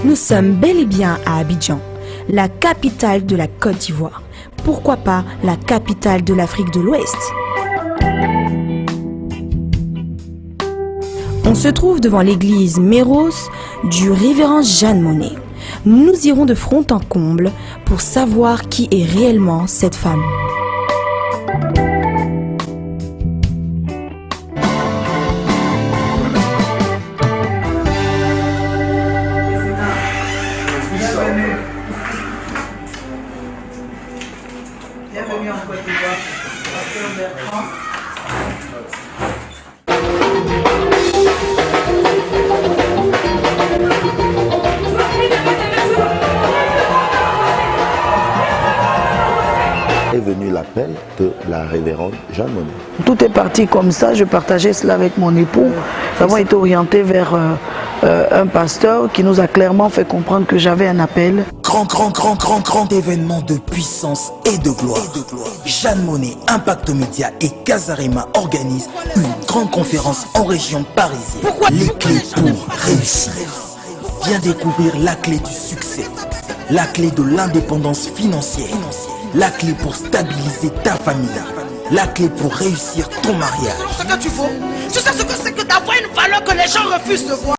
Nous sommes bel et bien à Abidjan, la capitale de la Côte d'Ivoire. Pourquoi pas la capitale de l'Afrique de l'Ouest? On se trouve devant l'église Méros du révérend Jeanne Monnet. Nous irons de front en comble pour savoir qui est réellement cette femme. Bienvenue en Côte d'Ivoire. Pasteur Bertrand. Est venu l'appel de la révérende Jeanne Monnet. Tout est parti comme ça, je partageais cela avec mon époux. Nous avons été orientés vers un pasteur qui nous a clairement fait comprendre que j'avais un appel. Grand événement de puissance et de gloire. Jeanne Monnet, Impact Média et Casarema organisent une grande conférence en région parisienne. Les clés pour réussir. Viens découvrir la clé du succès, la clé de l'indépendance financière, la clé pour stabiliser ta famille, la clé pour réussir ton mariage. Ce que tu vaux, tu sais ce que c'est que d'avoir une valeur que les gens refusent de voir.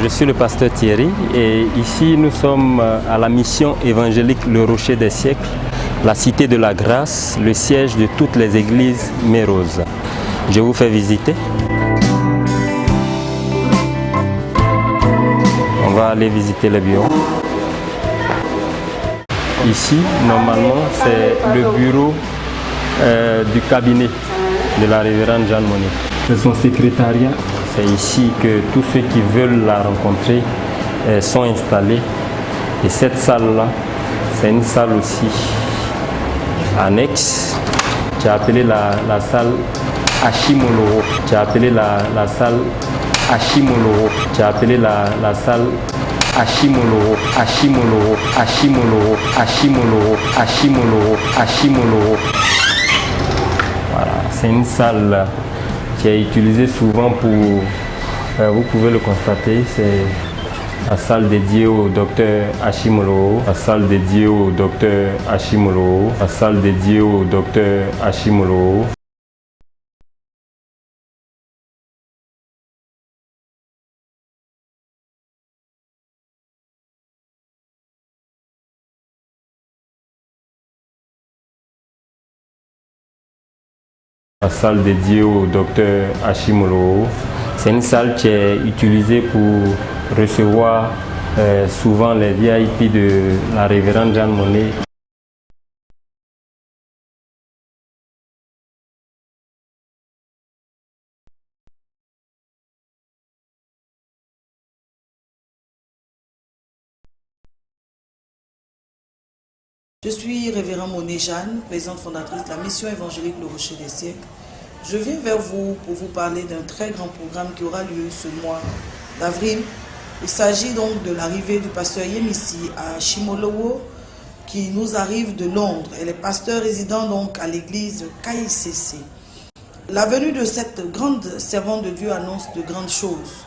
Je suis le pasteur Thierry et ici nous sommes à la mission évangélique Le Rocher des siècles, la cité de la grâce, le siège de toutes les églises méroses. Je vous fais visiter. On va aller visiter le bureau. Ici, normalement, c'est le bureau du cabinet de la révérende Jeanne Monnet. C'est son secrétariat. C'est ici que tous ceux qui veulent la rencontrer sont installés. Et cette salle-là, c'est une salle aussi annexe. J'ai appelé la salle Hashimoloro. J'ai appelé la salle Hashimoloro. J'ai appelé la salle Hashimoloro. Hashimoloro. Hashimoloro. Hashimoloro. Hashimoloro. Hashimoloro. Voilà, c'est une salle qui est utilisée souvent pour, vous pouvez le constater, c'est la salle dédiée au docteur Hashimoloro, la salle dédiée au docteur Hashimoloro, la salle dédiée au docteur Hashimoloro. La salle dédiée au docteur Hashimoloro, c'est une salle qui est utilisée pour recevoir souvent les VIP de la révérende Jeanne Monnet. Je suis révérend Monnet Jeanne, présidente fondatrice de la mission évangélique Le Rocher des siècles. Je viens vers vous pour vous parler d'un très grand programme qui aura lieu ce mois d'avril. Il s'agit donc de l'arrivée du pasteur Yemisi à Hashimoloro qui nous arrive de Londres. Elle est pasteur résident donc à l'église KICC. La venue de cette grande servante de Dieu annonce de grandes choses.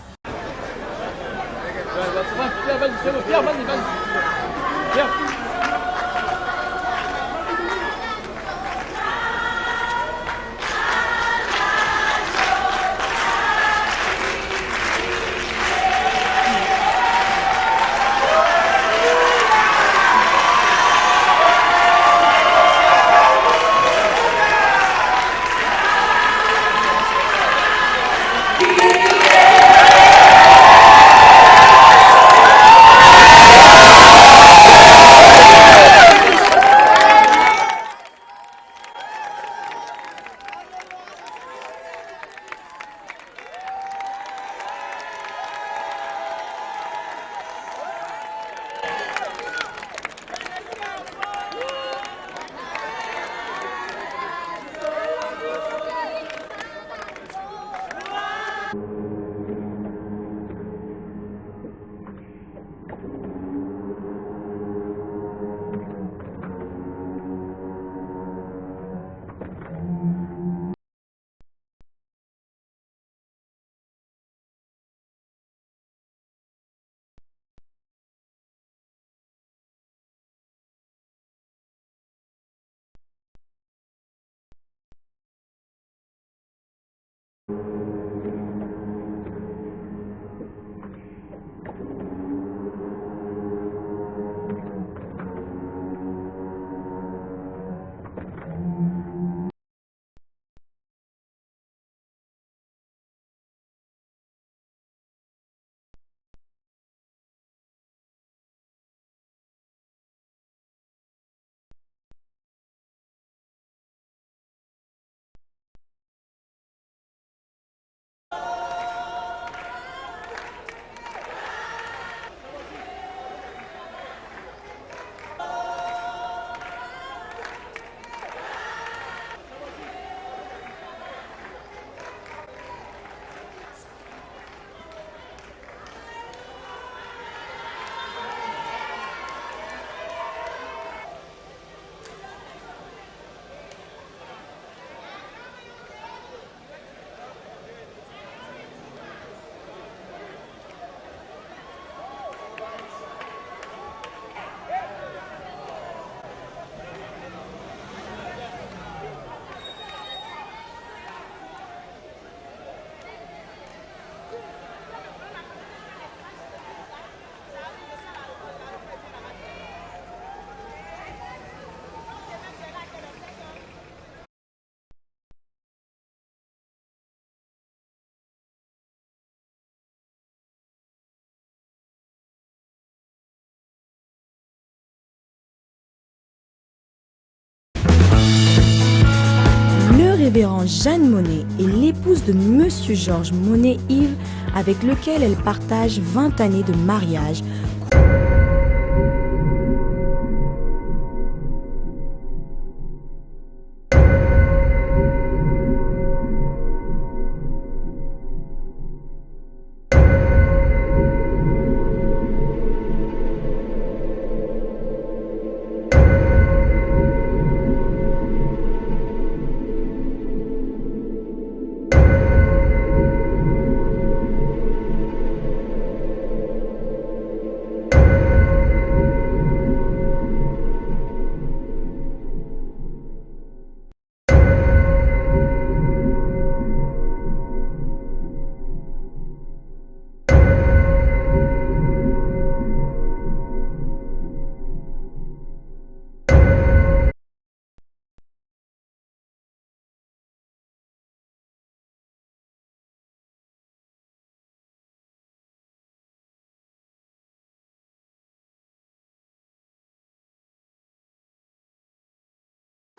révérende Jeanne Monnet est l'épouse de Monsieur Georges Monnet-Yves, avec lequel elle partage 20 années de mariage.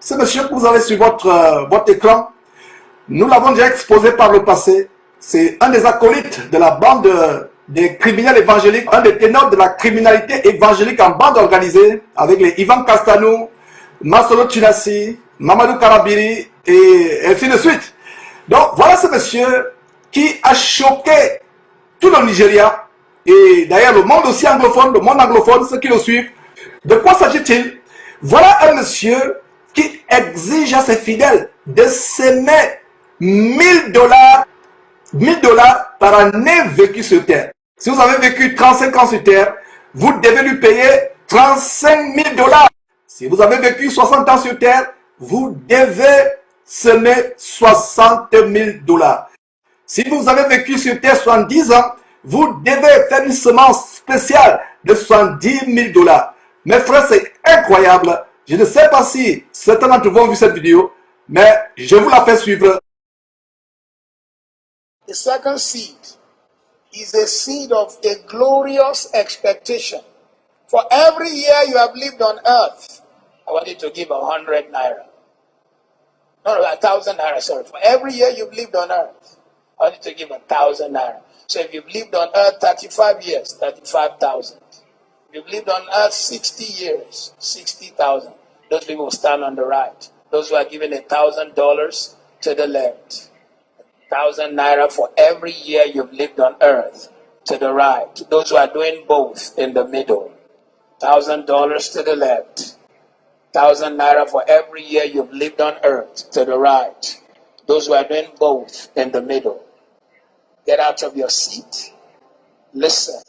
Ce monsieur que vous avez sur votre écran, nous l'avons déjà exposé par le passé. C'est un des acolytes de la bande des criminels évangéliques, un des ténors de la criminalité évangélique en bande organisée, avec les Ivan Castanou, Masolo Tunasi, Mamadou Karabiri, et ainsi de suite. Donc voilà ce monsieur qui a choqué tout le Nigeria, et d'ailleurs le monde aussi anglophone, ceux qui le suivent. De quoi s'agit-il? Voilà un monsieur qui exige à ses fidèles de s'aimer 1000 dollars par année vécue sur terre. Si vous avez vécu 35 ans sur terre, vous devez lui payer 35 000 dollars. Si vous avez vécu 60 ans sur terre, vous devez semer 60 000 dollars. Si vous avez vécu sur terre 70 ans, vous devez faire une semence spéciale de 70 000 dollars. Mes frères, c'est incroyable. Je ne sais pas si certains d'entre vous ont vu cette vidéo, mais je vous la fais suivre. The second seed is a seed of a glorious expectation. For every year you have lived on earth, I want you to give 100 naira. No, 1,000 naira, sorry. For every year you've lived on earth, I want you to give 1,000 naira. So if you've lived on earth 35 years, 35,000. You've lived on earth 60 years, 60,000. Those people stand on the right. Those who are given $1,000 to the left. 1,000 naira for every year you've lived on earth to the right. Those who are doing both in the middle. $1,000 to the left. 1,000 naira for every year you've lived on earth to the right. Those who are doing both in the middle. Get out of your seat. Listen.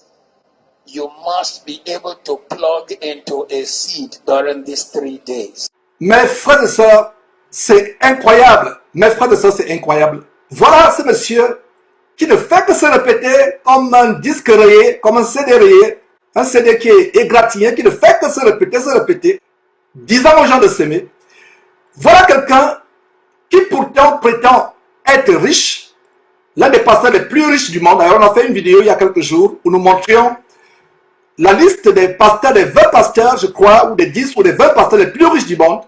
You must be able to plug into a seed during these 3 days. Mes frères et sœurs, c'est incroyable. Mes frères et sœurs, c'est incroyable. Voilà ce monsieur qui ne fait que se répéter comme un disque rayé, comme un CD rayé, un CD qui est égratigné, qui ne fait que se répéter, disant aux gens de s'aimer. Voilà quelqu'un qui pourtant prétend être riche, l'un des pasteurs les plus riches du monde. D'ailleurs, on a fait une vidéo il y a quelques jours où nous montrions la liste des pasteurs, des 20 pasteurs, je crois, ou des 10 ou des 20 pasteurs les plus riches du monde.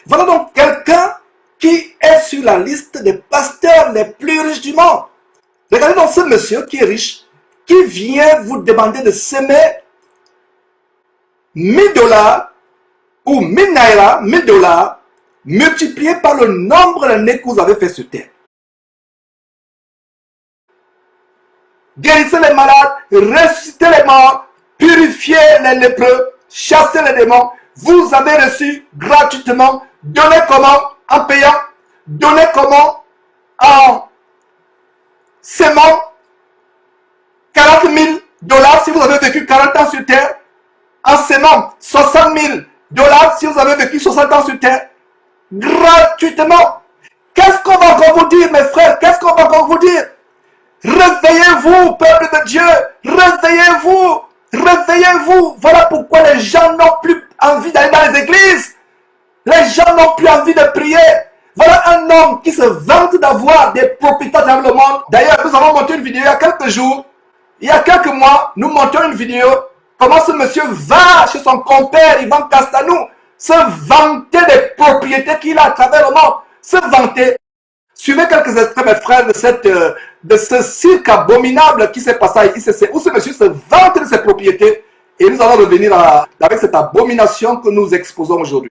Voilà donc quelqu'un qui est sur la liste des pasteurs les plus riches du monde. Regardez donc ce monsieur qui est riche, qui vient vous demander de s'aimer 1000 dollars ou 1000 naira, 1000 dollars, multiplié par le nombre d'années que vous avez fait sur terre. Guérissez les malades, ressuscitez les morts, purifiez les lépreux, chassez les démons. Vous avez reçu gratuitement. Donnez comment? En payant. Donnez comment? En s'aimant. 40 000 dollars si vous avez vécu 40 ans sur terre. En s'aimant 60 000 dollars si vous avez vécu 60 ans sur terre. Gratuitement. Qu'est-ce qu'on va encore vous dire, mes frères? Qu'est-ce qu'on va encore vous dire? Réveillez-vous, peuple de Dieu. Réveillez-vous. Réveillez-vous. Voilà pourquoi les gens n'ont plus envie d'aller dans les églises. Les gens n'ont plus envie de prier. Voilà un homme qui se vante d'avoir des propriétés dans le monde. D'ailleurs, nous avons monté une vidéo il y a quelques jours. Il y a quelques mois, nous montions une vidéo. Comment ce monsieur va chez son compère Ivan Castanou se vanter des propriétés qu'il a à travers le monde. Se vanter. Suivez quelques extraits, mes frères, de ce cirque abominable qui s'est passé à ICC, où ce monsieur se vante de ses propriétés. Et nous allons revenir avec cette abomination que nous exposons aujourd'hui.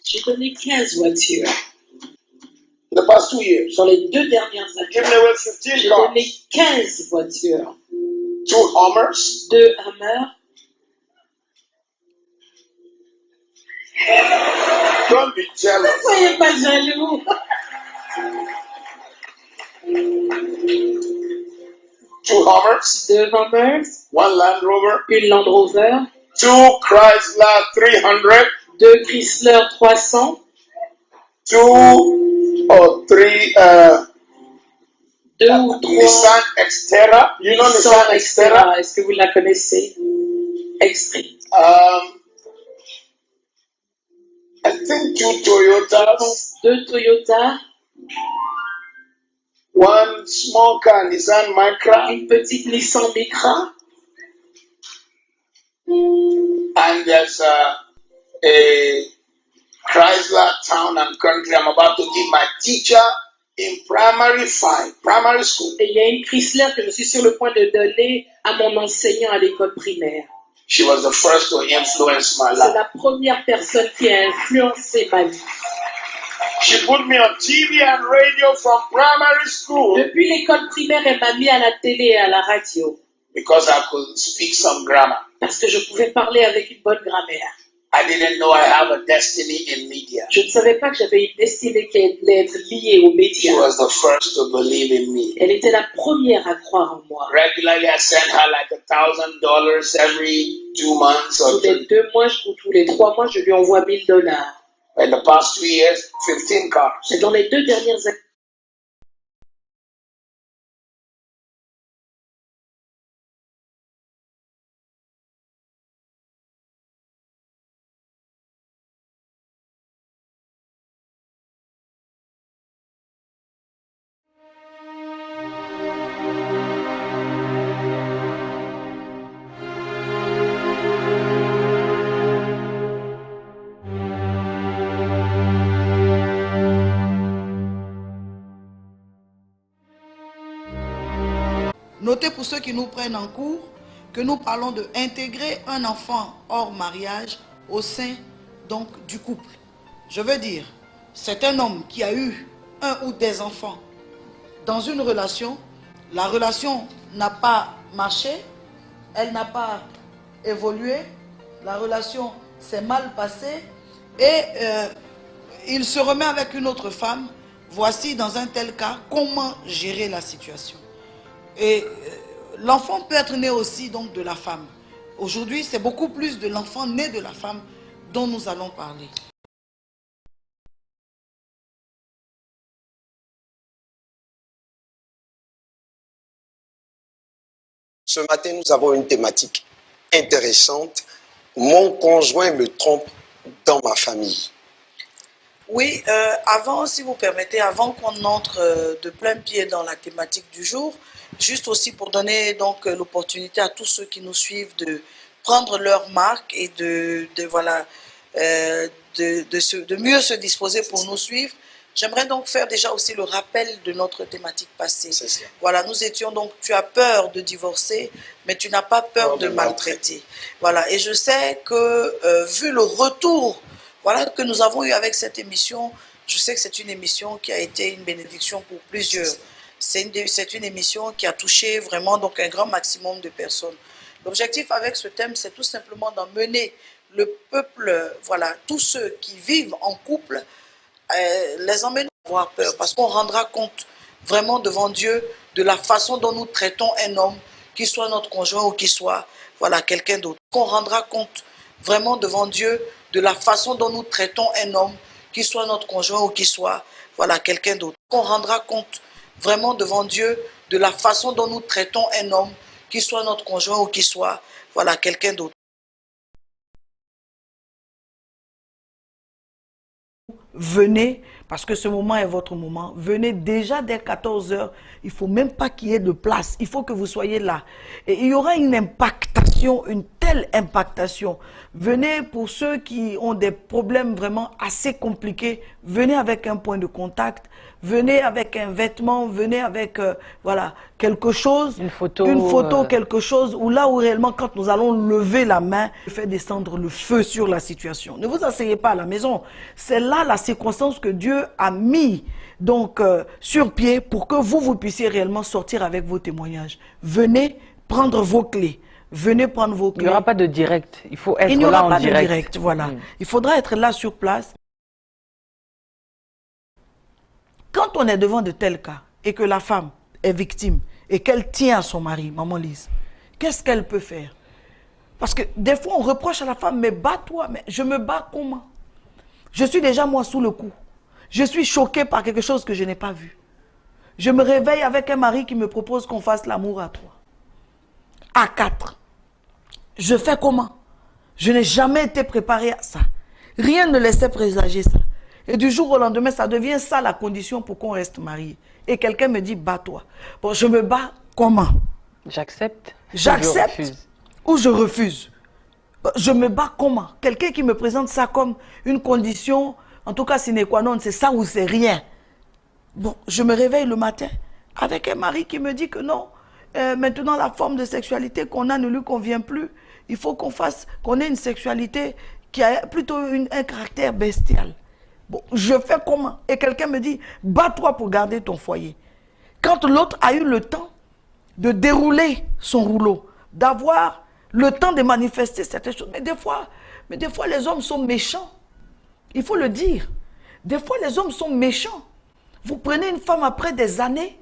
J'ai donné 15 voitures. The past 2 years. Sur les 2 dernières années, j'ai donné 15 voitures. 2 Hummers. 2 Hummer. Don't be jealous. Ne soyez pas jaloux. 2 Hummers. 2 Hummers. 1 Land Rover. Une Land Rover. 2 Chrysler 300. 2 Chrysler 300. 2 or 3 2 ou 3 Nissan Xterra. You know Nissan Xterra? Est-ce que vous la connaissez? Extrait. I think 2 Toyotas. 2 Toyota. 1 small car, Nissan Micra. Une petite Nissan Micra. And there's a Chrysler Town and Country. I'm about to give my teacher in primary school. Et il y a une Chrysler que je suis sur le point de donner à mon enseignant à l'école primaire. She was the first to influence my C'est life. la première personne qui a influencé ma vie. She put me on TV and radio from primary school Depuis l'école primaire, elle m'a mis à la télé et à la radio. because I could speak some grammar. Parce que je pouvais parler avec une bonne grammaire. I didn't know I have a destiny in media. Je ne savais pas que j'avais une destinée qui allait être liée aux She médias. was the first to believe in me. Elle était la première à croire en moi. Regularly, I sent her like $1,000 every 2 months or Tous les 2 mois ou tous les 3 mois, je lui envoie $1000. in the past 2 years, 15 cars. Et dans les 2 dernières années, Notez pour ceux qui nous prennent en cours que nous parlons de intégrer un enfant hors mariage au sein donc du couple. Je veux dire, c'est un homme qui a eu un ou des enfants dans une relation. La relation n'a pas marché, elle n'a pas évolué, la relation s'est mal passée et il se remet avec une autre femme. Voici dans un tel cas comment gérer la situation. Et l'enfant peut être né aussi donc de la femme. Aujourd'hui, c'est beaucoup plus de l'enfant né de la femme dont nous allons parler. Ce matin, nous avons une thématique intéressante. Mon conjoint me trompe dans ma famille. Oui, avant, si vous permettez, avant qu'on entre de plein pied dans la thématique du jour, juste aussi pour donner donc l'opportunité à tous ceux qui nous suivent de prendre leur marque et de mieux se disposer pour nous suivre. J'aimerais donc faire déjà aussi le rappel de notre thématique passée. Voilà, nous étions donc, tu as peur de divorcer, mais tu n'as pas peur de maltraiter. Voilà, et je sais que vu le retour que nous avons eu avec cette émission, je sais que c'est une émission qui a été une bénédiction pour plusieurs. C'est une émission qui a touché vraiment donc un grand maximum de personnes. L'objectif avec ce thème, c'est tout simplement d'emmener le peuple, tous ceux qui vivent en couple, les emmener à avoir peur, parce qu'on rendra compte vraiment devant Dieu de la façon dont nous traitons un homme, qu'il soit notre conjoint ou qu'il soit quelqu'un d'autre. On rendra compte vraiment devant Dieu de la façon dont nous traitons un homme, qu'il soit notre conjoint ou qu'il soit quelqu'un d'autre. On rendra compte vraiment devant Dieu de la façon dont nous traitons un homme, qu'il soit notre conjoint ou qu'il soit quelqu'un d'autre. Venez, parce que ce moment est votre moment. Venez déjà dès 14 h. Il ne faut même pas qu'il y ait de place. Il faut que vous soyez là. Et il y aura une impactation impactation, une telle impactation. Venez pour ceux qui ont des problèmes vraiment assez compliqués, venez avec un point de contact, venez avec un vêtement, venez avec voilà, quelque chose, une photo quelque chose, où là où réellement quand nous allons lever la main, faire descendre le feu sur la situation. Ne vous asseyez pas à la maison. C'est là la circonstance que Dieu a mis donc sur pied pour que vous puissiez réellement sortir avec vos témoignages. Venez prendre vos clés. Venez prendre vos clés. Il n'y aura pas de direct. Il faut être là en direct. Il n'y aura pas de direct, voilà. Il faudra être là sur place. Quand on est devant de tels cas et que la femme est victime et qu'elle tient à son mari, maman Lise, qu'est-ce qu'elle peut faire? Parce que des fois, on reproche à la femme, mais bats-toi. Mais je me bats comment? Je suis déjà, moi, sous le coup. Je suis choquée par quelque chose que je n'ai pas vu. Je me réveille avec un mari qui me propose qu'on fasse l'amour à 3. À 4. Je fais comment? Je n'ai jamais été préparée à ça. Rien ne laissait présager ça. Et du jour au lendemain, ça devient ça la condition pour qu'on reste marié. Et quelqu'un me dit, bats-toi. Bon, je me bats comment? J'accepte. J'accepte ou je refuse. Je me bats comment? Quelqu'un qui me présente ça comme une condition, en tout cas sine qua non, c'est ça ou c'est rien. Bon, je me réveille le matin avec un mari qui me dit que non, maintenant la forme de sexualité qu'on a ne lui convient plus. Il faut qu'on ait une sexualité qui a plutôt un caractère bestial. Bon, je fais comment? Et quelqu'un me dit, bats-toi pour garder ton foyer. Quand l'autre a eu le temps de dérouler son rouleau, d'avoir le temps de manifester certaines choses. Mais des fois, les hommes sont méchants. Il faut le dire. Des fois, les hommes sont méchants. Vous prenez une femme après des années,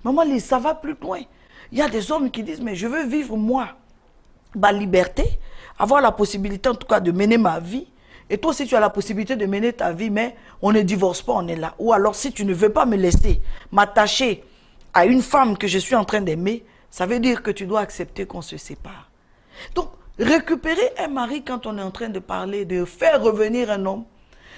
maman Lise, ça va plus loin. Il y a des hommes qui disent, mais je veux vivre moi, ma liberté, avoir la possibilité en tout cas de mener ma vie. Et toi aussi, tu as la possibilité de mener ta vie, mais on ne divorce pas, on est là. Ou alors, si tu ne veux pas me laisser m'attacher à une femme que je suis en train d'aimer, ça veut dire que tu dois accepter qu'on se sépare. Donc, récupérer un mari quand on est en train de parler, de faire revenir un homme,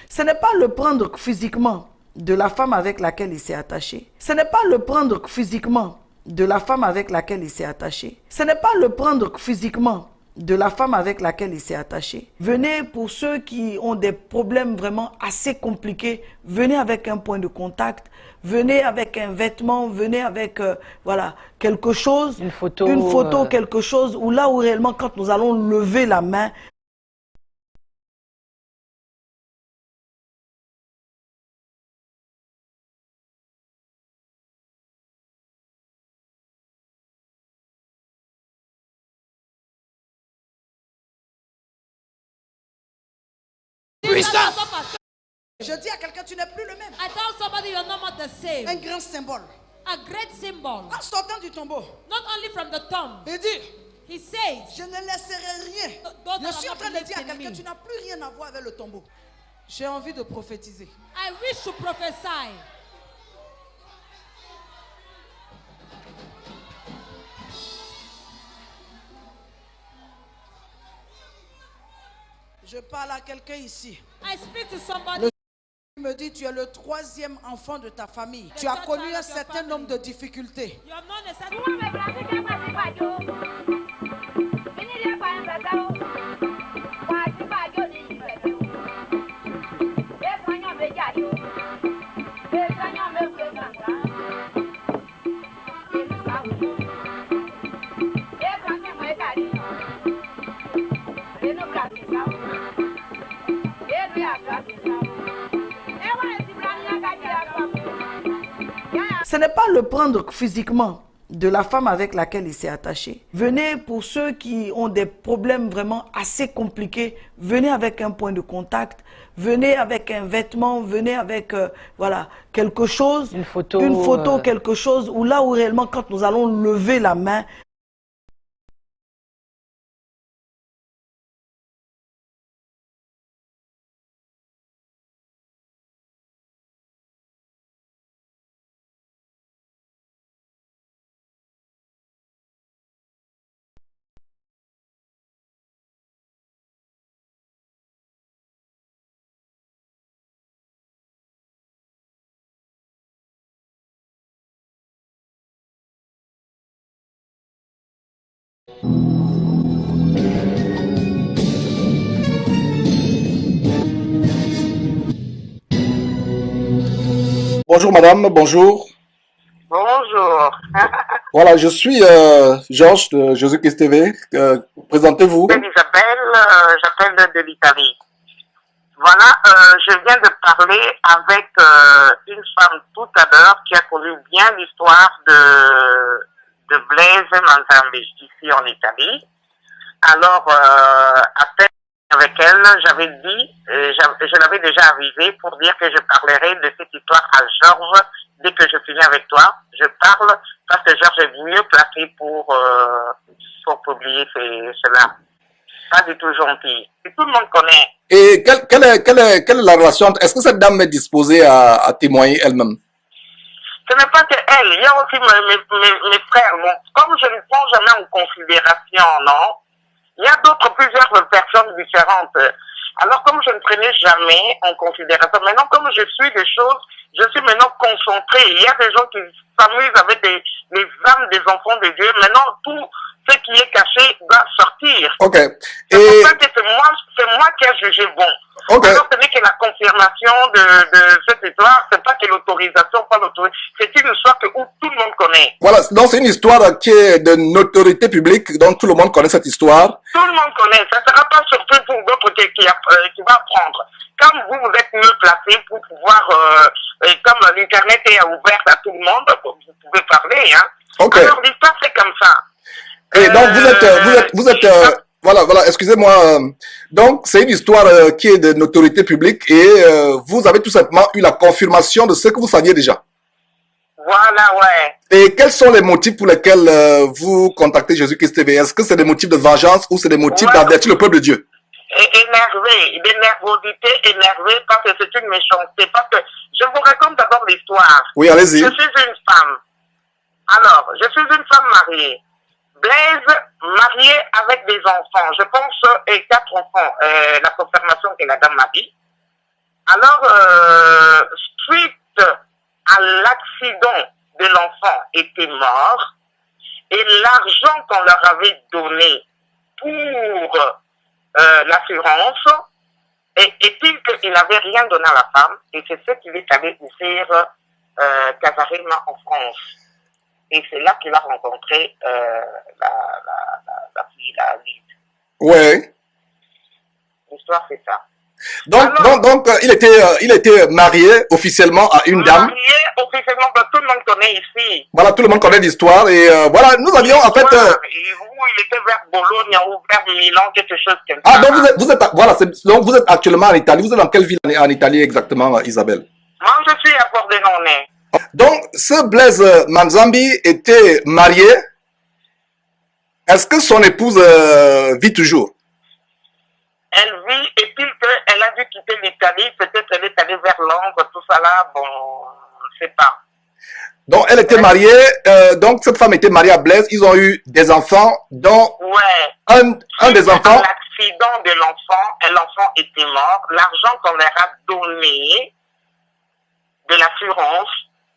ce n'est pas le prendre physiquement de la femme avec laquelle il s'est attaché. Ce n'est pas le prendre physiquement de la femme avec laquelle il s'est attaché. Ce n'est pas le prendre physiquement de la femme avec laquelle il s'est attaché. Venez pour ceux qui ont des problèmes vraiment assez compliqués, venez avec un point de contact, venez avec un vêtement, venez avec voilà, quelque chose, une photo quelque chose, où là où réellement quand nous allons lever la main, je dis à quelqu'un, tu n'es plus le même. I tell somebody you're not the same. Un grand symbole. A great symbol. En sortant du tombeau. Not only from the tomb. Il dit, he says, je ne laisserai rien. Je suis en train de dire à quelqu'un, tu n'as plus rien à voir avec le tombeau. J'ai envie de prophétiser. I wish to prophesy. Je parle à quelqu'un ici. I speak to somebody. Il me dit, tu es le 3e enfant de ta famille. Tu as connu un certain nombre de difficultés. Ce n'est pas le prendre physiquement de la femme avec laquelle il s'est attaché. Venez pour ceux qui ont des problèmes vraiment assez compliqués, venez avec un point de contact, venez avec un vêtement, venez avec voilà, quelque chose, une photo quelque chose, où là où réellement quand nous allons lever la main, Bonjour madame, bonjour. Bonjour. Voilà, je suis Georges de Jésus-Christ TV. Présentez-vous. C'est Isabelle, j'appelle de l'Italie. Voilà, je viens de parler avec une femme tout à l'heure qui a connu bien l'histoire de Blaise Manzambi ici en Italie. Alors, à peine avec elle, j'avais dit, je l'avais déjà avisé pour dire que je parlerai de cette histoire à Georges dès que je finis avec toi. Je parle parce que Georges est mieux placé pour publier cela. Pas du tout gentil. Et tout le monde connaît. Et quelle est la relation? Est-ce que cette dame est disposée à témoigner elle-même? Ce n'est pas que elle. Il y a aussi mes frères. Bon, comme je ne prends jamais en considération, non? Il y a plusieurs personnes différentes. Alors, comme je ne prenais jamais en considération, maintenant, comme je suis des choses, je suis maintenant concentré. Il y a des gens qui s'amusent avec les âmes des enfants de Dieu. Maintenant, tout ce qui est caché doit sortir. Ok. C'est pour ça que c'est moi qui ai jugé bon. Ok. Alors, ce n'est que la confirmation de cette histoire, c'est pas que l'autorisation, pas l'autorisation. C'est une histoire où tout le monde connaît. Voilà, donc c'est une histoire qui est de notoriété publique, donc tout le monde connaît cette histoire. Tout le monde connaît. Ça ne sera pas surpris pour d'autres qui va apprendre. Comme vous êtes mieux placé pour pouvoir, comme l'Internet est ouvert à tout le monde, vous pouvez parler, hein. Ok. Alors, l'histoire, c'est comme ça. Et donc, vous êtes, voilà, excusez-moi. Donc, c'est une histoire qui est de notoriété publique et vous avez tout simplement eu la confirmation de ce que vous saviez déjà. Voilà, ouais. Et quels sont les motifs pour lesquels vous contactez Jésus-Christ TV? Est-ce que c'est des motifs de vengeance ou c'est des motifs d'avertir le peuple de Dieu? Énervé, de nervosité, énervé parce que c'est une méchanceté. Parce que je vous raconte d'abord l'histoire. Oui, allez-y. Je suis une femme. Alors, je suis une femme mariée. Blaise, marié avec des enfants. Je pense, et 4 enfants, la confirmation que la dame m'a dit. Alors, suite à l'accident de l'enfant était mort, et l'argent qu'on leur avait donné pour l'assurance, est-il qu'il n'avait rien donné à la femme, et c'est ce qu'il est allé ouvrir Casarima en France. Et c'est là qu'il a rencontré la fille, la Lise. Ouais. L'histoire, c'est ça. Donc, il était marié officiellement à une dame. Marié officiellement, tout le monde connaît ici. Voilà, tout le monde connaît l'histoire. Et voilà, nous avions en fait... il était vers Bologne ou vers Milan, quelque chose comme ça. Ah, donc donc vous êtes actuellement en Italie. Vous êtes dans quelle ville en Italie exactement, Isabelle? Moi, je suis à Pordenone. Donc, ce Blaise Manzambi était marié. Est-ce que son épouse vit toujours? Elle vit, et puis qu'elle a dû quitter l'Italie, peut-être elle est allée vers Londres, tout ça là, bon, je ne sais pas. Donc, elle était mariée, donc cette femme était mariée à Blaise, ils ont eu des enfants, dont un des enfants... L'accident de l'enfant était mort, l'argent qu'on leur a donné de l'assurance,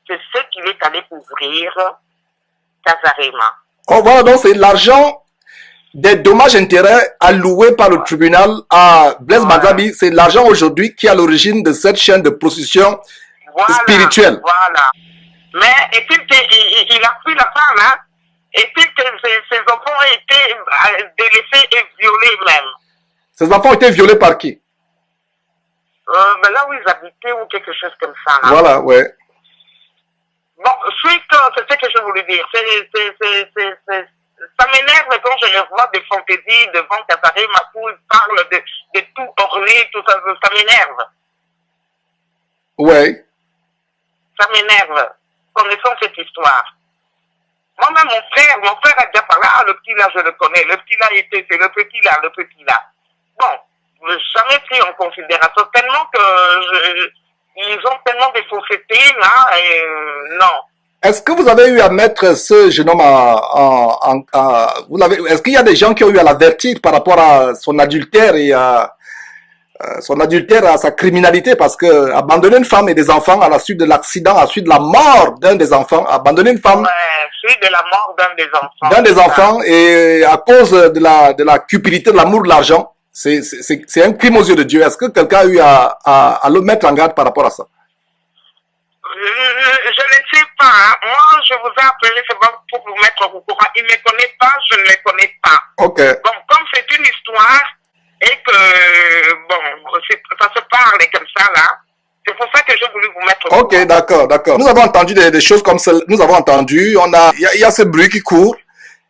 c'est ce qu'il est allé ouvrir Casarima. Oh, voilà, donc c'est l'argent des dommages-intérêts alloués par le tribunal à Blaise Manzambi. C'est l'argent aujourd'hui qui est à l'origine de cette chaîne de prostitution spirituelle. Voilà. Mais, et puis il a pris la femme, hein. Et puis que ses enfants ont été délaissés et violés même. Ces enfants ont été violés par qui? Mais là où ils habitaient ou quelque chose comme ça. Là. Voilà, ouais. Bon, suite, c'est ce que je voulais dire. Ça m'énerve quand je les vois des fantaisies devant Casarima où ils parlent de tout orné, tout ça, ça m'énerve. Ouais. Ça m'énerve, connaissant cette histoire. Moi-même, mon frère a déjà parlé, le petit là, je le connais, le petit là, c'est le petit là, le petit là. Bon, jamais pris en considération, tellement que ils ont tellement de faussetés là, et non. Est-ce que vous avez eu à mettre ce jeune homme est-ce qu'il y a des gens qui ont eu à l'avertir par rapport à son adultère et à sa criminalité? Parce que abandonner une femme et des enfants à la suite de l'accident, à la suite de la mort d'un des enfants, abandonner une femme... suite de la mort d'un des enfants. D'un des enfants, et à cause de la cupidité, de l'amour de l'argent, c'est un crime aux yeux de Dieu. Est-ce que quelqu'un a eu à le mettre en garde par rapport à ça? Je ne sais pas. Hein. Moi, je vous ai appelé seulement pour vous mettre au courant. Il ne me connaît pas, je ne le connais pas. Ok. Bon, comme c'est une histoire et que, bon, ça se parle comme ça, là, c'est pour ça que j'ai voulu vous mettre au courant. Ok, d'accord, d'accord. Nous avons entendu des choses comme ça. Nous avons entendu, il y a ce bruit qui court.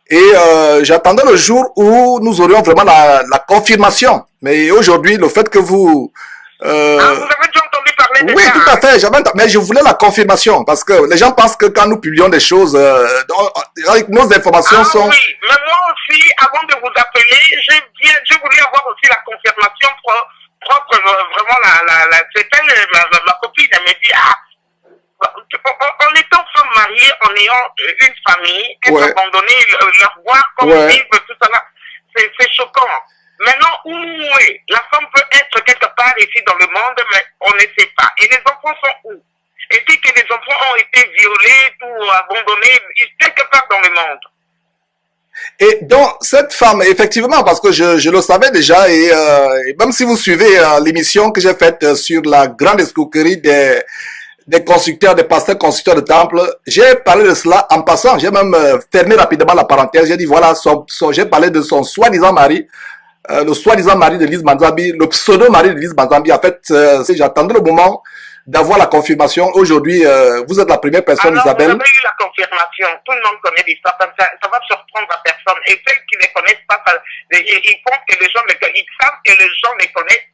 Et j'attendais le jour où nous aurions vraiment la confirmation. Mais aujourd'hui, le fait que vous... vous avez déjà entendu parler de oui, ça? tout à fait. Mais je voulais la confirmation parce que les gens pensent que quand nous publions des choses, nos informations sont... Oui, mais moi aussi, avant de vous appeler, je voulais avoir aussi la confirmation propre, vraiment, c'était ma copine, elle me dit, en étant femme mariée, en ayant une famille, être abandonnée, leur voir comme vivre, tout ça là, c'est choquant. Maintenant, où est la femme peut être quelque part ici dans le monde, mais on ne sait pas. Et les enfants sont où? Est-ce que les enfants ont été violés ou abandonnés quelque part dans le monde? Et donc, cette femme, effectivement, parce que je le savais déjà, et même si vous suivez l'émission que j'ai faite sur la grande escroquerie des constructeurs, des pasteurs constructeurs de temples, j'ai parlé de cela en passant. J'ai même fermé rapidement la parenthèse. J'ai dit, voilà, j'ai parlé de son soi-disant mari, le soi-disant mari de Lise Manzambi, le pseudo-mari de Lise Manzambi. En fait, j'attendais le moment d'avoir la confirmation. Aujourd'hui, vous êtes la première personne, alors, Isabelle. Vous avez eu la confirmation. Tout le monde connaît l'histoire. Ça va surprendre à personne. Et ceux qui ne connaissent pas, ils pensent que les gens ne connaissent. Ils savent que les gens ne connaissent.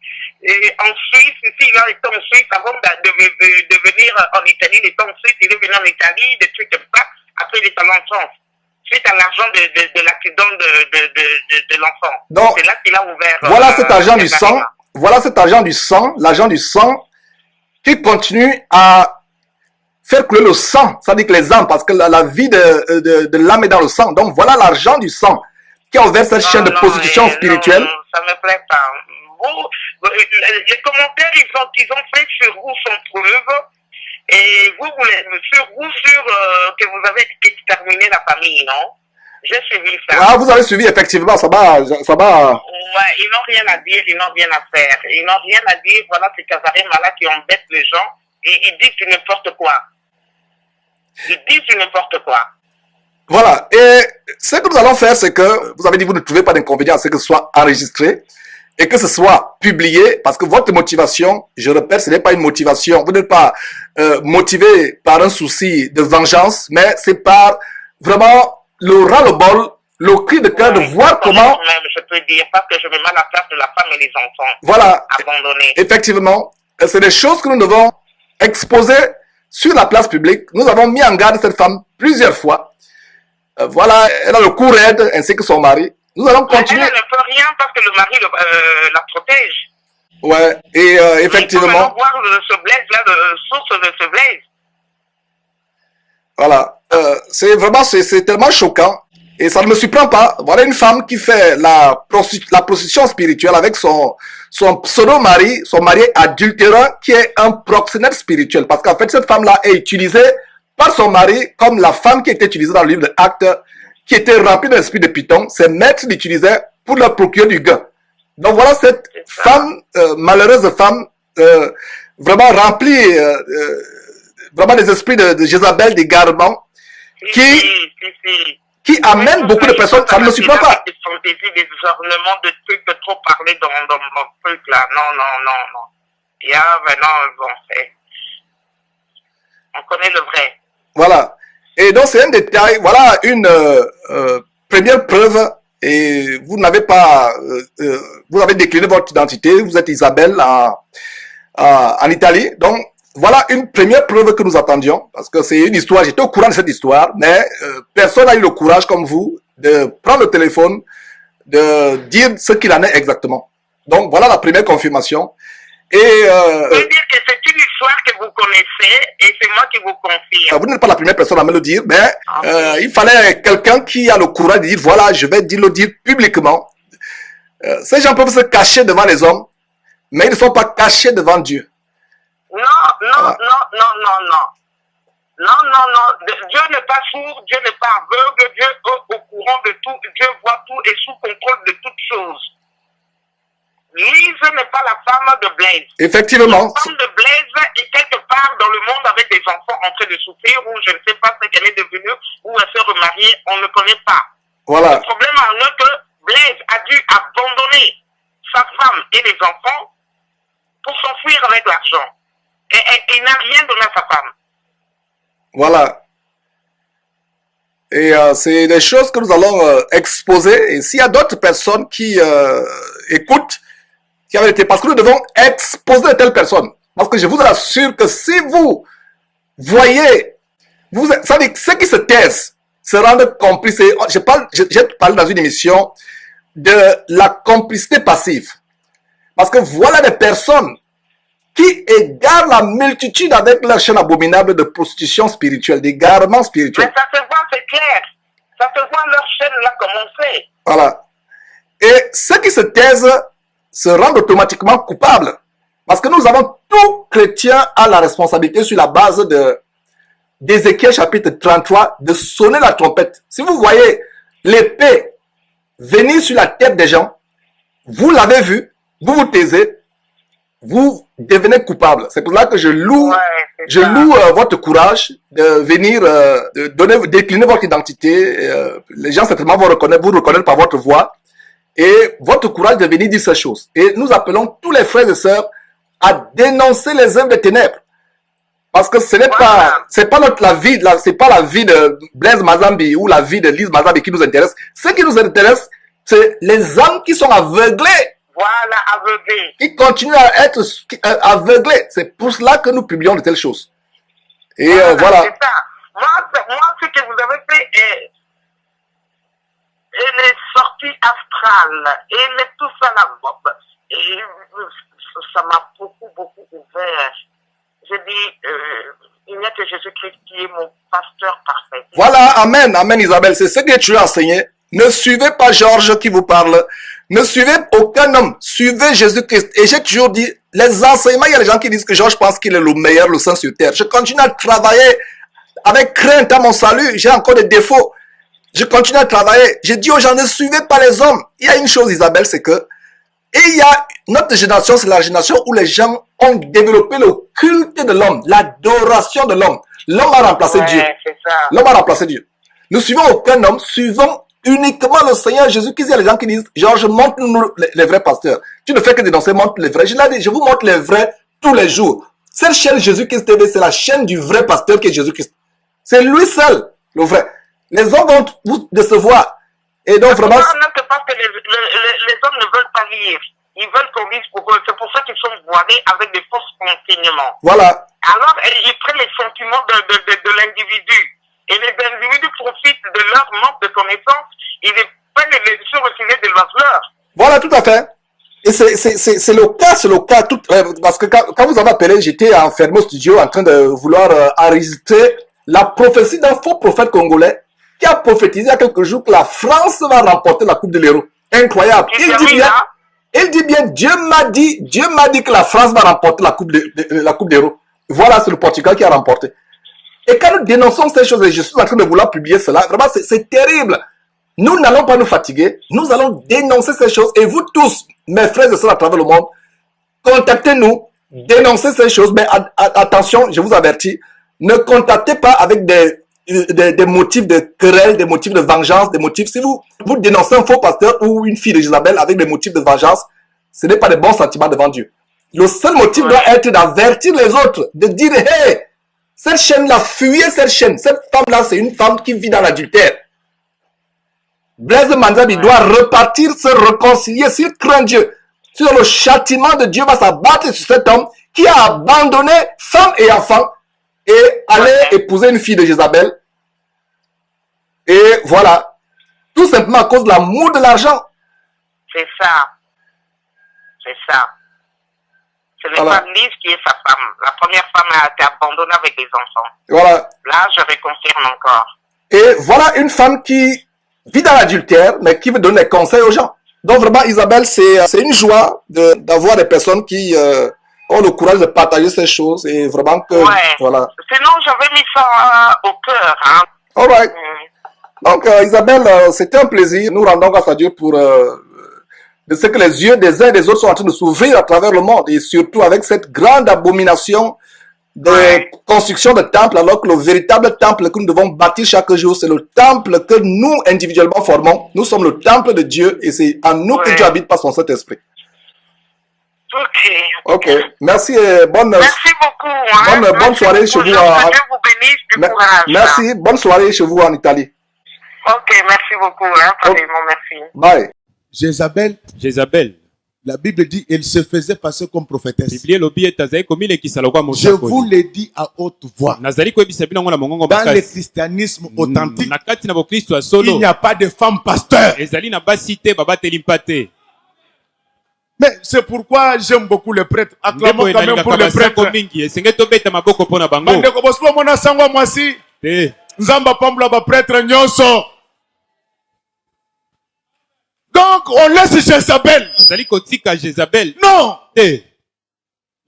Et en Suisse, ici, il a été en Suisse avant de venir en Italie. Il est en Suisse, il est venu en Italie, des trucs comme ça. Après, il est allé en France. Suite à l'argent de l'accident de l'enfant. C'est là qu'il a ouvert. Voilà cet argent du sang. Voilà cet argent du sang. L'argent du sang qui continue à faire couler le sang. Ça dit que les âmes, parce que la vie de l'âme est dans le sang. Donc voilà l'argent du sang qui a ouvert cette chaîne de prostitution spirituelle. Non, ça ne me plaît pas. Les commentaires, ils ont fait sur vous sans preuve. Et vous que vous avez exterminé la famille, non? J'ai suivi ça. Ah, vous avez suivi, effectivement, ça va. Ouais, ils n'ont rien à dire, ils n'ont rien à faire. Ils n'ont rien à dire, voilà, c'est Kazarima là qui embête les gens. Et ils disent du n'importe quoi. Ils disent du n'importe quoi. Voilà. Et ce que nous allons faire, c'est que, vous avez dit, vous ne trouvez pas d'inconvénient à ce que ce soit enregistré et que ce soit publié, parce que votre motivation, je répète, ce n'est pas une motivation. Vous n'êtes pas motivé par un souci de vengeance, mais c'est par vraiment le ras-le-bol, le cri de cœur de voir comment... Même, je peux dire, parce que je me mets à la place de la femme et les enfants. Voilà. Abandonnés. Effectivement, c'est des choses que nous devons exposer sur la place publique. Nous avons mis en garde cette femme plusieurs fois. Voilà, elle a le cou raide, ainsi que son mari. Nous allons continuer. Elle ne peut rien parce que le mari la protège. Ouais, et effectivement... Il faut voir ce blaze là, la source de ce blaze. Voilà, c'est vraiment, c'est tellement choquant. Et ça ne me surprend pas. Voilà une femme qui fait la prostitution spirituelle avec son pseudo-mari, son mari adultérant, qui est un proxénète spirituel. Parce qu'en fait, cette femme-là est utilisée par son mari comme la femme qui était utilisée dans le livre de Actes, qui était remplie de l'esprit de Python. Ses maîtres l'utilisaient pour leur procurer du gain. Donc voilà cette femme, malheureuse femme, vraiment remplie, vraiment des esprits de Jézabel, d'égarement, qui amène beaucoup de personnes. Ça ne me surprend pas. Des fantaisies, des ornements, de trucs, de trop parler dans mon truc là. Non. Il y a maintenant, bon, on connaît le vrai. Voilà. Et donc c'est un détail. Voilà une première preuve. Et vous n'avez pas, vous avez décliné votre identité. Vous êtes Isabelle en Italie. Donc voilà une première preuve que nous attendions, parce que c'est une histoire, j'étais au courant de cette histoire, mais personne n'a eu le courage comme vous de prendre le téléphone, de dire ce qu'il en est exactement. Donc voilà la première confirmation. Et je veux dire que c'est une histoire que vous connaissez et c'est moi qui vous confirme. Vous n'êtes pas la première personne à me le dire, mais il fallait quelqu'un qui a le courage de dire voilà, je vais le dire publiquement. Ces gens peuvent se cacher devant les hommes, mais ils ne sont pas cachés devant Dieu. Non. Dieu n'est pas sourd, Dieu n'est pas aveugle, Dieu est au courant de tout, Dieu voit tout et sous contrôle de toutes choses. Lise n'est pas la femme de Blaise. Effectivement. La femme de Blaise est quelque part dans le monde avec des enfants en train de souffrir, ou je ne sais pas ce qu'elle est devenue, ou elle s'est remariée, on ne connaît pas. Voilà. Le problème en est que Blaise a dû abandonner sa femme et les enfants pour s'enfuir avec l'argent. Et il n'a rien donné à sa femme. Voilà. Et c'est des choses que nous allons exposer. Et s'il y a d'autres personnes qui écoutent, qui avaient été, parce que nous devons exposer de telles personnes. Parce que je vous assure que si vous voyez, vous savez, ceux qui se taisent se rendent complices. J'ai parlé dans une émission de la complicité passive. Parce que voilà des personnes qui égarent la multitude avec leur chaîne abominable de prostitution spirituelle, d'égarement spirituel. Mais ça se voit, c'est clair. Ça se voit, leur chaîne l'a commencé. Voilà. Et ceux qui se taisent se rendent automatiquement coupables. Parce que nous avons, tout chrétien a la responsabilité sur la base d'Ézéchiel chapitre 33 de sonner la trompette. Si vous voyez l'épée venir sur la tête des gens, vous l'avez vu, vous vous taisez, vous devenez coupable. C'est pour ça que je loue votre courage de venir décliner votre identité. Les gens certainement vous reconnaître par votre voix. Et votre courage de venir dire ces choses. Et nous appelons tous les frères et sœurs à dénoncer les œuvres des ténèbres. Parce que ce n'est c'est pas la vie de Blaise Mazambi ou la vie de Lise Mazambi qui nous intéresse. Ce qui nous intéresse, c'est les âmes qui sont aveuglées. Voilà, aveuglés. Qui continuent à être aveuglés. C'est pour cela que nous publions de telles choses. Et voilà. C'est ça. Moi, ce que vous avez fait est les sorties astrales et tout ça là. Et ça m'a beaucoup ouvert. J'ai dit, il n'y a que Jésus-Christ qui est mon pasteur parfait. Voilà, amen, amen Isabelle. C'est ce que tu as enseigné. Ne suivez pas Georges qui vous parle. Ne suivez aucun homme. Suivez Jésus-Christ. Et j'ai toujours dit, les enseignements, il y a des gens qui disent que Georges pense qu'il est le meilleur, le saint sur terre. Je continue à travailler avec crainte à mon salut. J'ai encore des défauts. Je continue à travailler. Je dis aux gens, ne suivez pas les hommes. Il y a une chose, Isabelle, c'est que, et il y a, notre génération, c'est la génération où les gens ont développé le culte de l'homme, l'adoration de l'homme. L'homme a remplacé Dieu. L'homme a remplacé Dieu. Ne suivons aucun homme, suivons uniquement le Seigneur Jésus-Christ. Il y a des gens qui disent, Georges, montre-nous les vrais pasteurs. Tu ne fais que dénoncer, montre les vrais. Je l'ai dit, je vous montre les vrais tous les jours. Cette chaîne Jésus-Christ TV, c'est la chaîne du vrai pasteur qui est Jésus-Christ. C'est lui seul, le vrai. Les hommes vont vous décevoir. Et donc vraiment... Parce que les hommes ne veulent pas lire. Ils veulent qu'on lise pour eux. C'est pour ça qu'ils sont voilés avec des fausses enseignements. Voilà. Alors, ils prennent les sentiments de l'individu. Et les individus profitent de leur manque de connaissances. Ils prennent les choses reculées de leurs fleurs. Voilà, tout à fait. Et c'est le cas, tout, parce que quand vous avez appelé, j'étais enfermé au studio en train de vouloir enregistrer la prophétie d'un faux prophète congolais qui a prophétisé il y a quelques jours que la France va remporter la Coupe de l'Euro. Incroyable. Il dit bien, Dieu m'a dit que la France va remporter la Coupe d'Euro. Voilà, c'est le Portugal qui a remporté. Et quand nous dénonçons ces choses, et je suis en train de vouloir publier cela, vraiment, c'est terrible. Nous n'allons pas nous fatiguer. Nous allons dénoncer ces choses. Et vous tous, mes frères et sœurs à travers le monde, contactez-nous, dénoncez ces choses. Mais attention, je vous avertis, ne contactez pas avec des motifs de querelle, des motifs de vengeance, des motifs... Si vous dénoncez un faux pasteur ou une fille de Jézabel avec des motifs de vengeance, ce n'est pas des bons sentiments devant Dieu. Le seul motif doit être d'avertir les autres, de dire, hey, cette chaîne-là, fuyez cette chaîne. Cette femme-là, c'est une femme qui vit dans l'adultère. Blaise Manzabi doit repartir, se réconcilier, s'il craint Dieu. Sur le châtiment de Dieu va s'abattre sur cet homme qui a abandonné femme et enfant et allait épouser une fille de Jézabel. Et voilà. Tout simplement à cause de l'amour de l'argent. C'est ça. C'est ça. C'est le femme Lise qui est sa femme. La première femme a été abandonnée avec des enfants. Voilà. Là, je reconfirme encore. Et voilà une femme qui vit dans l'adultère, mais qui veut donner des conseils aux gens. Donc vraiment, Isabelle, c'est une joie d'avoir des personnes qui ont le courage de partager ces choses et vraiment que... Voilà. Sinon, j'avais mis ça au cœur. Hein. All right. Donc, Isabelle, c'était un plaisir. Nous rendons grâce à Dieu pour de ce que les yeux des uns et des autres sont en train de s'ouvrir à travers le monde et surtout avec cette grande abomination de construction de temple, alors que le véritable temple que nous devons bâtir chaque jour, c'est le temple que nous, individuellement, formons. Nous sommes le temple de Dieu et c'est en nous que Dieu habite par son Saint-Esprit. Ok. Merci et Merci beaucoup. Hein. Bonne soirée chez vous. Que Dieu vous bénisse du courage. Merci. Bonne soirée chez vous en Italie. Ok, merci beaucoup. Hein. Merci. Bye. Jézabel. La Bible dit elle se faisait passer comme prophétesse. Je vous l'ai dit à haute voix. Dans le christianisme authentique, il n'y a pas de femme pasteur. Mais c'est pourquoi j'aime beaucoup les prêtres. Acclamons quand même pour les prêtres. Donc on laisse Jézabel. Non.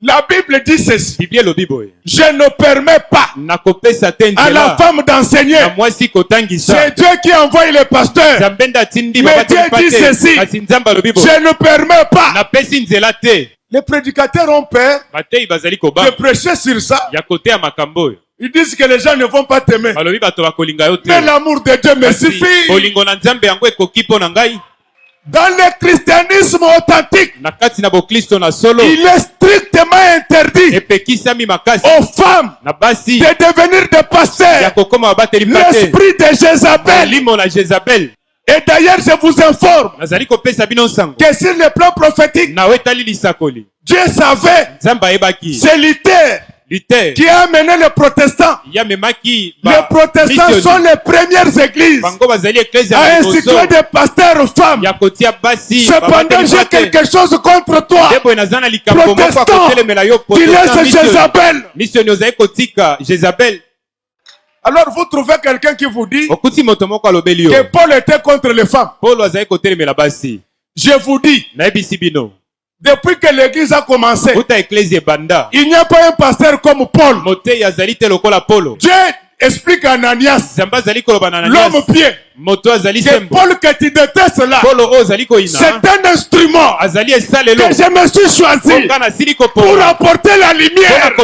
La Bible dit ceci. Je ne permets pas à la femme d'enseigner. C'est Dieu qui envoie les pasteurs. Mais Dieu dit ceci. Je ne permets pas. Les prédicateurs ont peur de prêcher sur ça. Ils disent que les gens ne vont pas t'aimer. Mais l'amour de Dieu me suffit. Dans le christianisme authentique, il est strictement interdit aux femmes de devenir des pasteurs. L'esprit de Jézabel. Et d'ailleurs, je vous informe que sur le plan prophétique, Dieu savait, c'est Luther qui a amené les protestants. Les protestants sont les premières églises à instituer des pasteurs femmes. Cependant, j'ai quelque chose contre toi. Protestant, tu laisses Jézabel. Alors vous trouvez quelqu'un qui vous dit que Paul était contre les femmes. Je vous dis, depuis que l'église a commencé, il n'y a pas un pasteur comme Paul. Dieu explique à Ananias, l'homme pied, que Paul que tu détestes là, c'est un instrument que je me suis choisi pour apporter la lumière.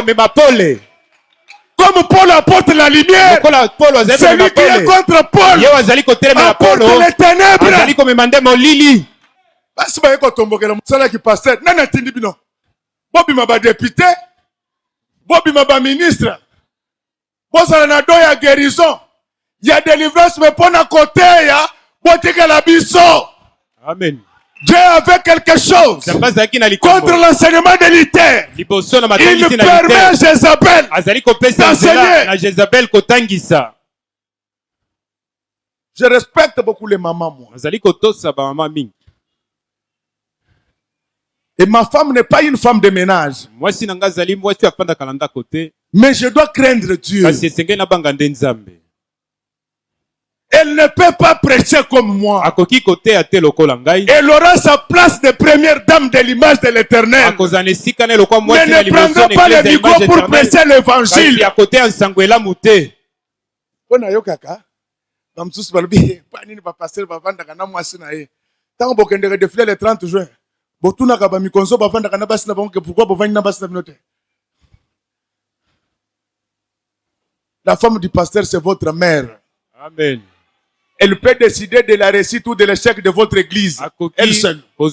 Comme Paul apporte la lumière, celui qui est contre Paul apporte les ténèbres. Basi ba yeko tombokela musala ki pasteur nana tindi bino bobi maba député bobi maba ministre bosala na do ya guérison ya délivrance me pona côté ya botika la biso. Amen. Dieu avait quelque chose contre l'enseignement de Luther. Il permet à Jézabel d'enseigner. Je respecte beaucoup les mamans, moi. Et ma femme n'est pas une femme de ménage. Mais je dois craindre Dieu. Elle ne peut pas prêcher comme moi. Elle aura sa place de première dame de l'image de l'Éternel. Mais ne prendra pas le micro pour prêcher l'évangile. La femme du pasteur, c'est votre mère. Amen. Elle peut décider de la réussite ou de l'échec de votre église. Elle seule. Mais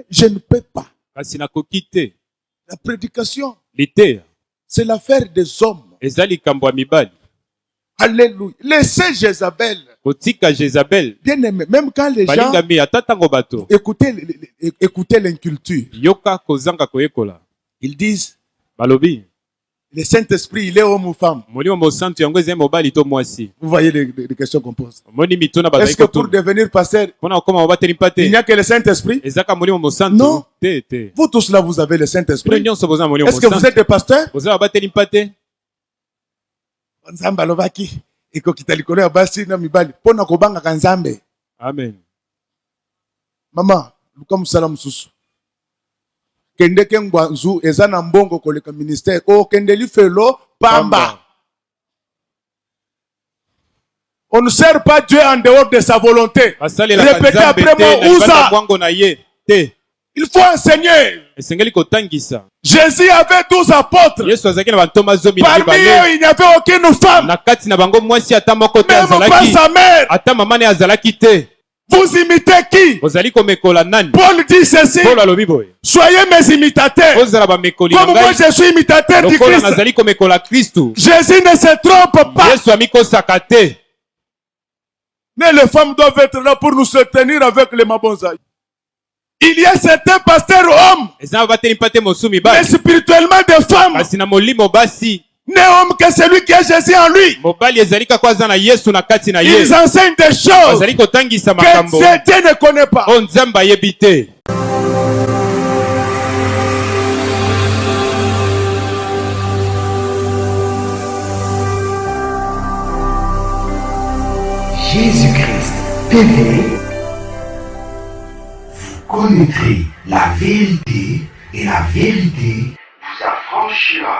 je ne peux pas. La prédication, c'est l'affaire des hommes. Alléluia. Laissez Jézabel. Bien aimé, même quand les gens écoutaient l'inculture, ils disent le Saint-Esprit, il est homme ou femme. Vous voyez les questions qu'on pose. Est-ce que pour devenir pasteur, il n'y a que le Saint-Esprit? Non. Vous tous là, vous avez le Saint-Esprit. Est-ce que vous êtes des pasteurs? Amen. Maman, comme salam susu. Kende kengwanzu ezana mbongo koleka ministère o kende li felo pamba. On ne sert pas Dieu en dehors de sa volonté. Répétez après moi, Ouza. Il faut enseigner. Jésus avait 12 apôtres. Parmi eux, il n'y avait aucune femme. Même pas sa mère. Vous imitez qui? Paul dit ceci. Soyez mes imitateurs. Comme moi je suis imitateur du Christ. Jésus ne se trompe pas. Mais les femmes doivent être là pour nous soutenir avec les mabonzaï. Il y a certains pasteurs hommes, mais spirituellement des femmes. N'est homme que celui qui a Jésus en lui. Ils enseignent des choses que Dieu ne connaît pas. Jésus-Christ TV, vous connaîtrez la vérité et la vérité vous affranchira.